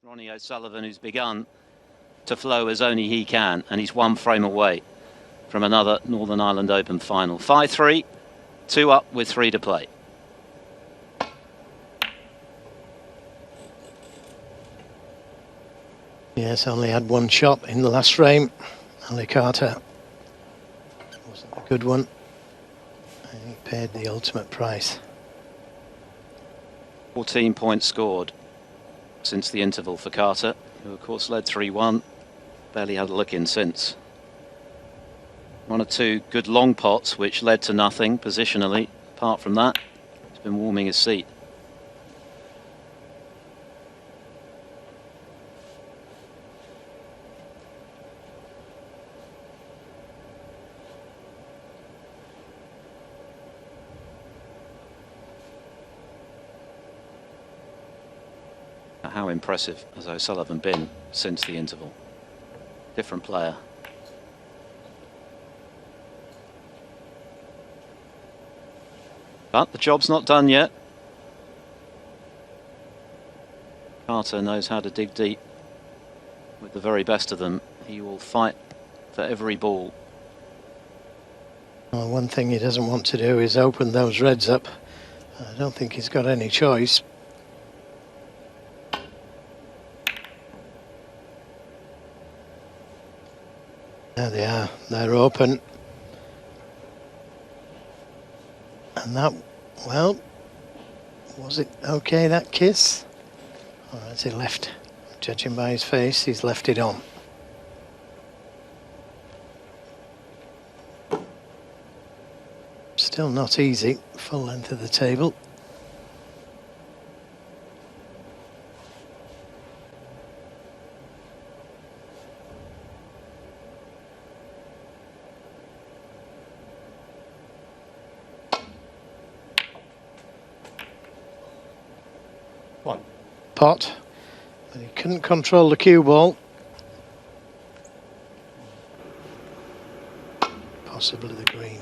Ronnie O'Sullivan, who's begun to flow as only he can, and he's one frame away from another Northern Ireland Open final. 5-3, 2 up with 3 to play. Yes, only had one shot in the last frame. Ali Carter wasn't a good one, and he paid the ultimate price. 14 points scored since the interval for Carter, who of course led 3-1. Barely had a look in since. 1 or 2 good long pots which led to nothing positionally. Apart from that, he's been warming his seat. How impressive has O'Sullivan been since the interval? Different player. But the job's not done yet. Carter knows how to dig deep with the very best of them. He will fight for every ball. Well, one thing he doesn't want to do is open those reds up. I don't think he's got any choice. There they are, they're open. And that, well, was it okay, that kiss? Or has he left, judging by his face, he's left it on. Still not easy, full length of the table. Pot, but he couldn't control the cue ball. Possibly the green.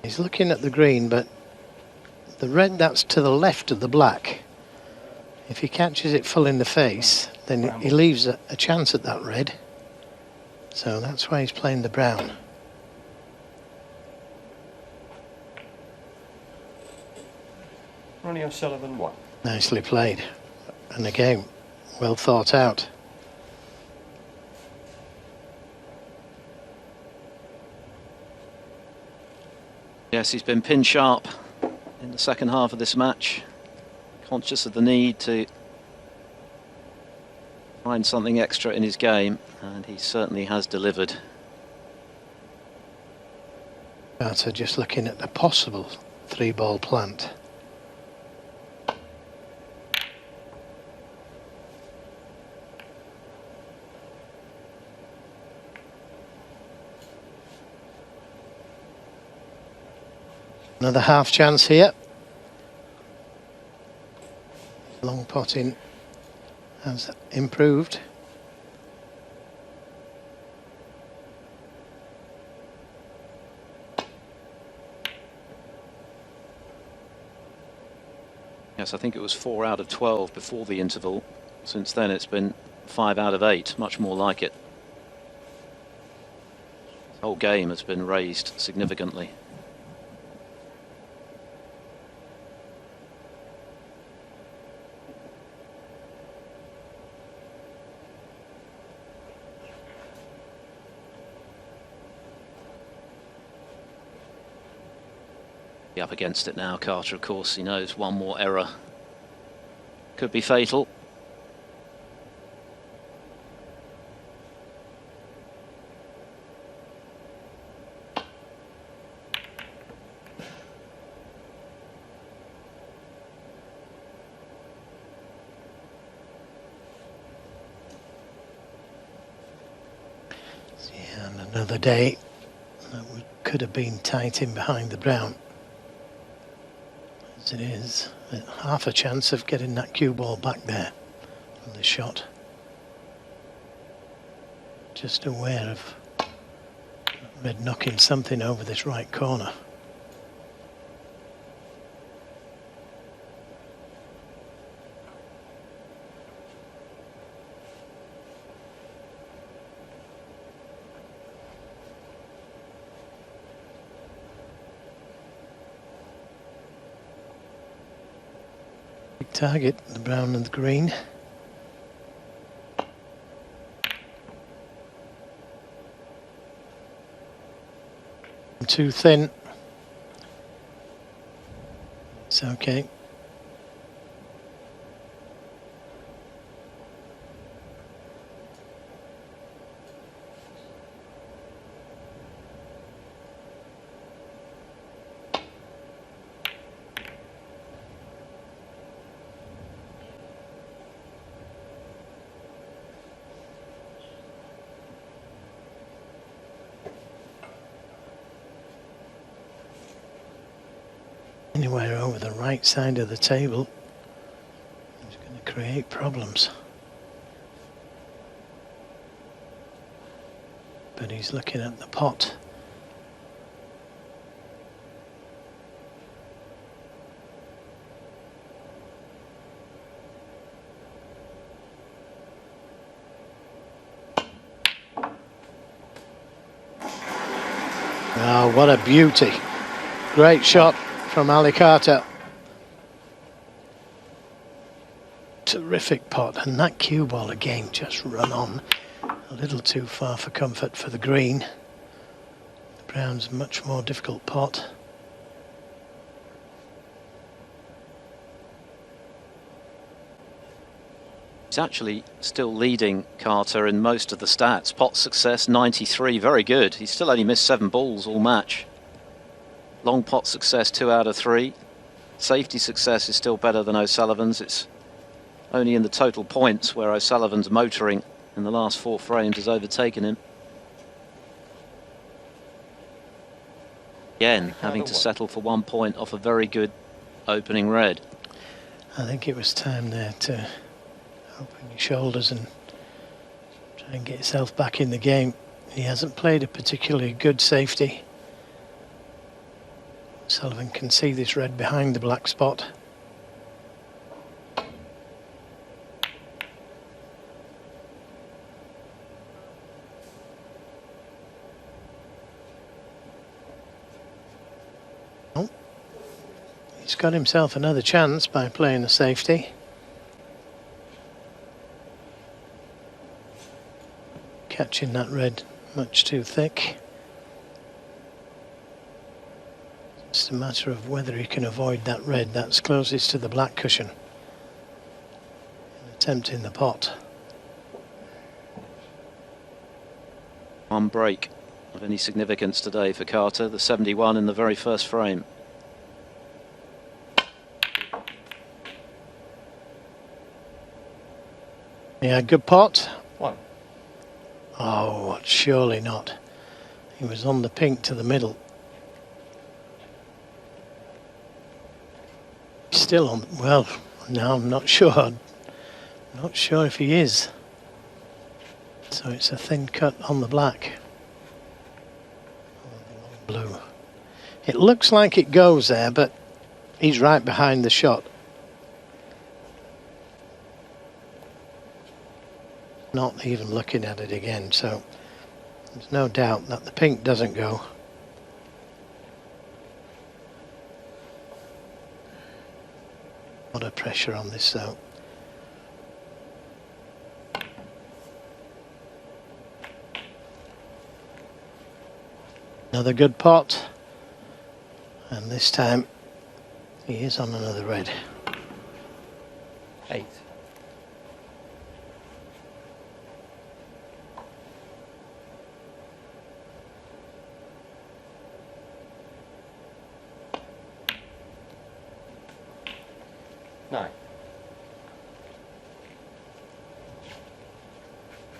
He's looking at the green, but the red that's to the left of the black, if he catches it full in the face, then he leaves a chance at that red. So that's why he's playing the brown. Ronnie O'Sullivan, 1. Nicely played. And again, well thought out. Yes, he's been pin sharp in the second half of this match, conscious of the need to find something extra in his game, and he certainly has delivered. Carter just looking at a possible 3-ball plant. Another half chance here. Long potting has improved. Yes, I think it was 4 out of 12 before the interval. Since then it's been 5 out of 8, much more like it. The whole game has been raised significantly. Up against it now, Carter, of course. He knows one more error could be fatal. Yeah, and another day that could have been tight in behind the brown. As it is, half a chance of getting that cue ball back there from the shot. Just aware of red knocking something over this right corner. Big target, the brown and the green. Too thin. It's okay. Anywhere over the right side of the table is going to create problems. But he's looking at the pot. Oh, what a beauty. Great shot from Ali Carter. Terrific pot, and that cue ball again just run on a little too far for comfort for the green. The brown's much more difficult pot. He's actually still leading Carter in most of the stats. Pot success 93, very good. He's still only missed 7 balls all match. Long pot success 2 out of 3. Safety success is still better than O'Sullivan's. It's only in the total points where O'Sullivan's motoring in the last 4 frames has overtaken him. Again, having to settle for 1 point off a very good opening red. I think it was time there to open your shoulders and try and get yourself back in the game. He hasn't played a particularly good safety. Sullivan can see this red behind the black spot. Oh, he's got himself another chance by playing a safety. Catching that red much too thick. It's a matter of whether he can avoid that red that's closest to the black cushion. An attempt in the pot. 1 break of any significance today for Carter, the 71 in the very first frame. Yeah, good pot. 1. Oh, surely not. He was on the pink to the middle. Still on, well, no, I'm not sure. Not sure if he is. So it's a thin cut on the black. Blue. It looks like it goes there, but he's right behind the shot. Not even looking at it again, so there's no doubt that the pink doesn't go. A lot of pressure on this though. Another good pot, and this time he is on another red. 8.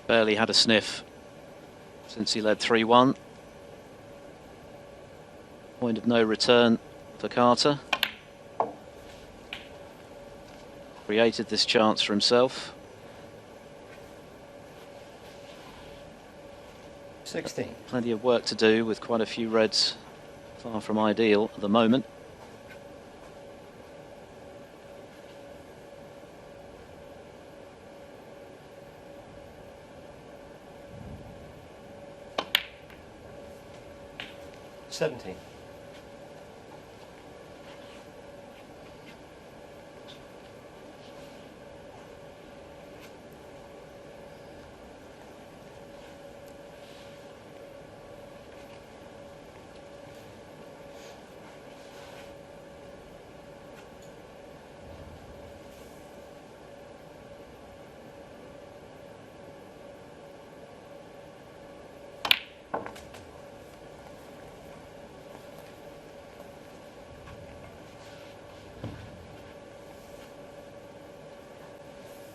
Barely had a sniff since he led 3-1. Point of no return for Carter. created this chance for himself. 16. Plenty of work to do with quite a few reds far from ideal at the moment. $17.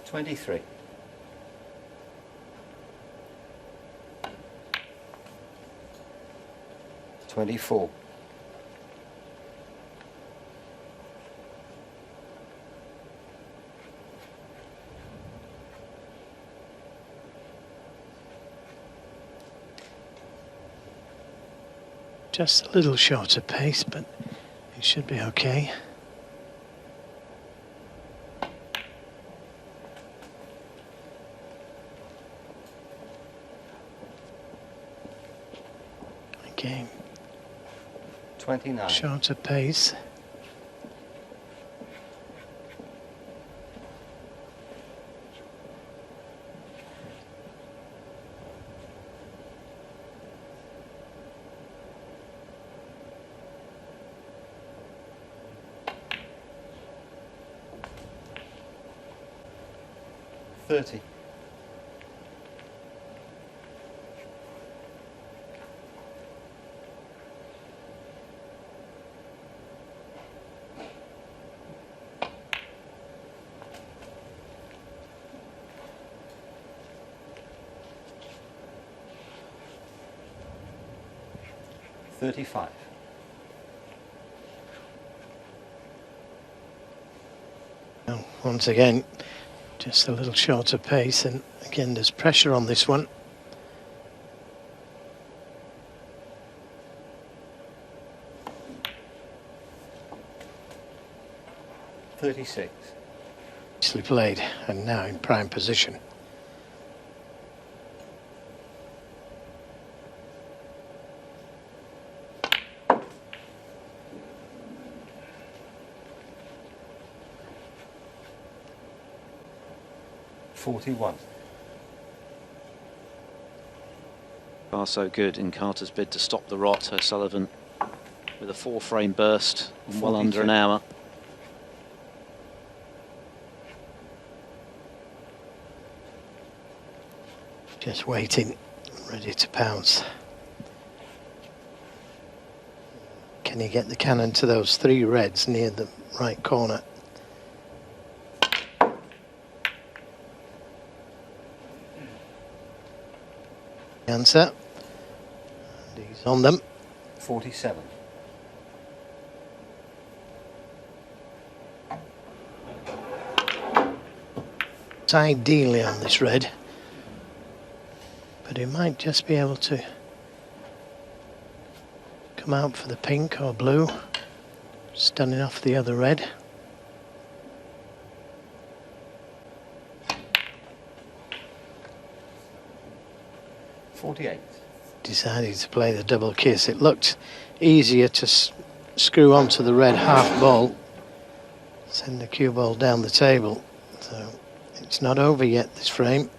$23. $24. Just a little shorter pace, but it should be okay. Again, 29. shorter pace. $30. $35. Well, once again, just a little shorter pace, and again there's pressure on this one. $36. Nicely played, and now in prime position. $41. Far so good in Carter's bid to stop the rot. O'Sullivan with a 4-frame burst in well under an 42. hour. Just waiting, ready to pounce. Can he get the cannon to those 3 reds near the right corner? Answer. And he's on them. 47. It's ideally on this red, but he might just be able to come out for the pink or blue, stunning off the other red. $48. Decided to play the double kiss. It looked easier to screw onto the red half ball, send the cue ball down the table. So it's not over yet, this frame.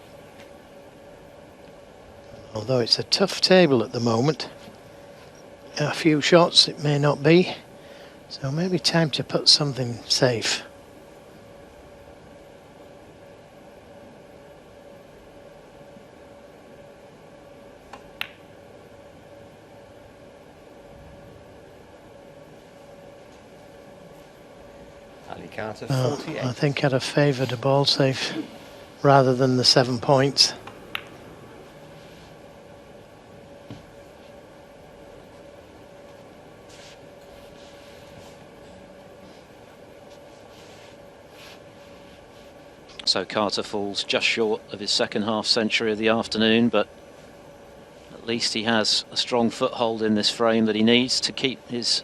Although it's a tough table at the moment, a few shots it may not be, so maybe time to put something safe. Carter, Well, 48. I think I'd have favoured a ball safe rather than the 7 points. So Carter falls just short of his second half century of the afternoon, but at least he has a strong foothold in this frame that he needs to keep his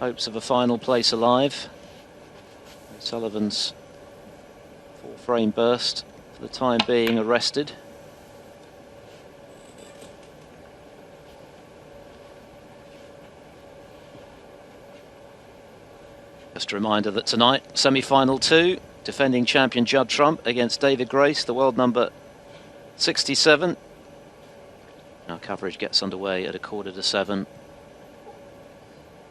hopes of a final place alive. Sullivan's 4-frame burst for the time being arrested. Just a reminder that tonight, semi-final 2, defending champion Judd Trump against David Grace, the world number 67. Our coverage gets underway at 6:45.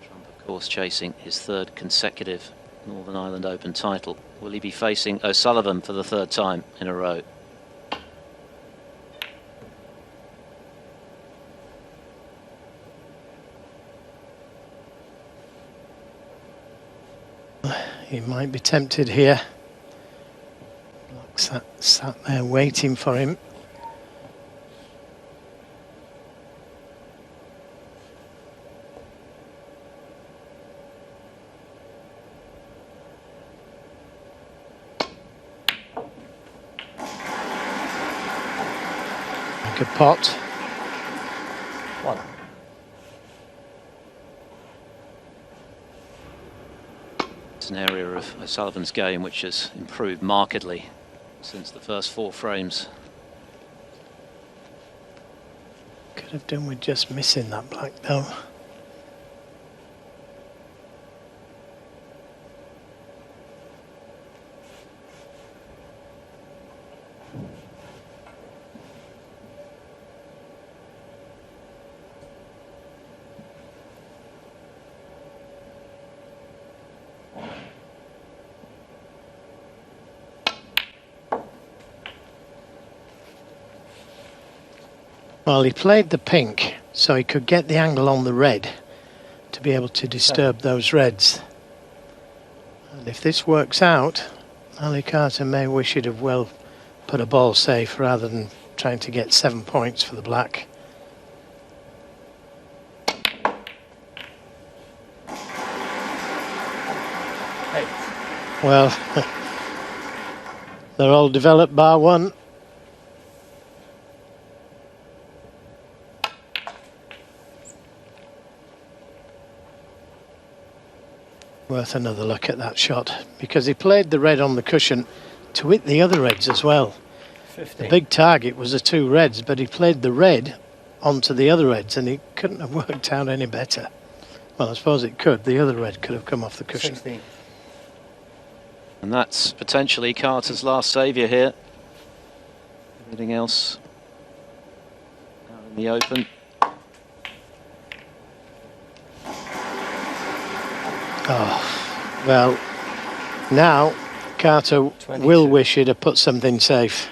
Trump, of course, chasing his 3rd consecutive Northern Ireland Open title. Will he be facing O'Sullivan for the 3rd time in a row? He might be tempted here. Sat there waiting for him. Make a pot. 1. It's an area of O'Sullivan's game which has improved markedly since the first 4 frames. Could have done with just missing that black though. Well, he played the pink so he could get the angle on the red to be able to disturb those reds. And if this works out, Ali Carter may wish he'd have well put a ball safe rather than trying to get 7 points for the black. Well, they're all developed bar one. Worth another look at that shot, because he played the red on the cushion to hit the other reds as well. 15. The big target was the 2 reds, but he played the red onto the other reds and it couldn't have worked out any better. Well, I suppose it could. The other red could have come off the cushion. 16. And that's potentially Carter's last saviour here. Everything else out in the open. Oh, well, now Carter 22. will wish he'd have put something safe.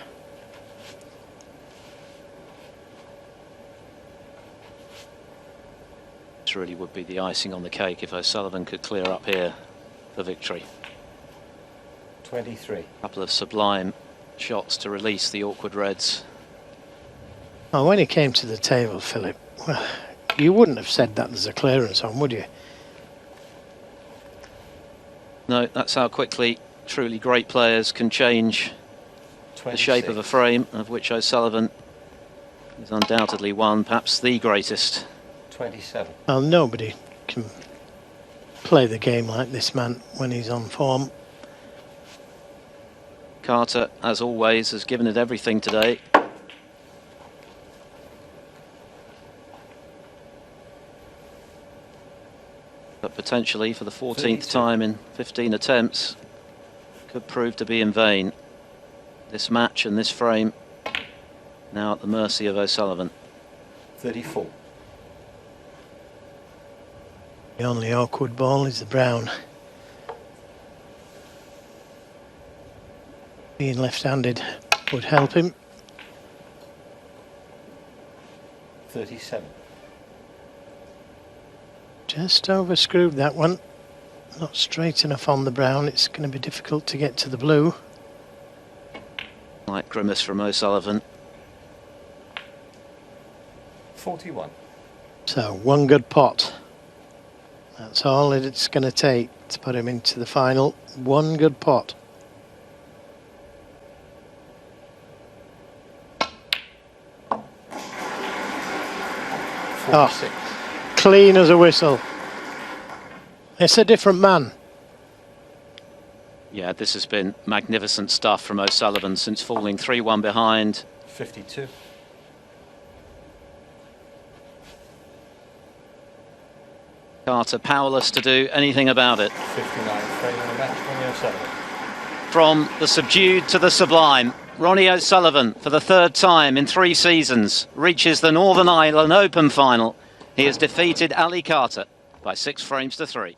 This really would be the icing on the cake if O'Sullivan could clear up here for victory. 23. A couple of sublime shots to release the awkward reds. Well, when he came to the table, Philip, well, you wouldn't have said that there's a clearance on, would you? No, that's how quickly truly great players can change 26. the shape of a frame, of which O'Sullivan is undoubtedly one, perhaps the greatest. 27. Well, nobody can play the game like this man when he's on form. Carter, as always, has given it everything today. But potentially for the 14th 32. time in 15 attempts could prove to be in vain. This match and this frame now at the mercy of O'Sullivan. 34. The only awkward ball is the brown. Being left-handed would help him. 37. Just overscrewed that one. Not straight enough on the brown. It's going to be difficult to get to the blue. Light grimace from O'Sullivan. 41. So, one good pot. That's all it's going to take to put him into the final. One good pot. 46. Clean as a whistle. It's a different man. Yeah, this has been magnificent stuff from O'Sullivan since falling 3-1 behind. 52. Carter powerless to do anything about it. 59 frame in the match, Ronnie O'Sullivan. From the subdued to the sublime, Ronnie O'Sullivan, for the third time in 3 seasons, reaches the Northern Ireland Open final. He has defeated Ali Carter by 6 frames to 3.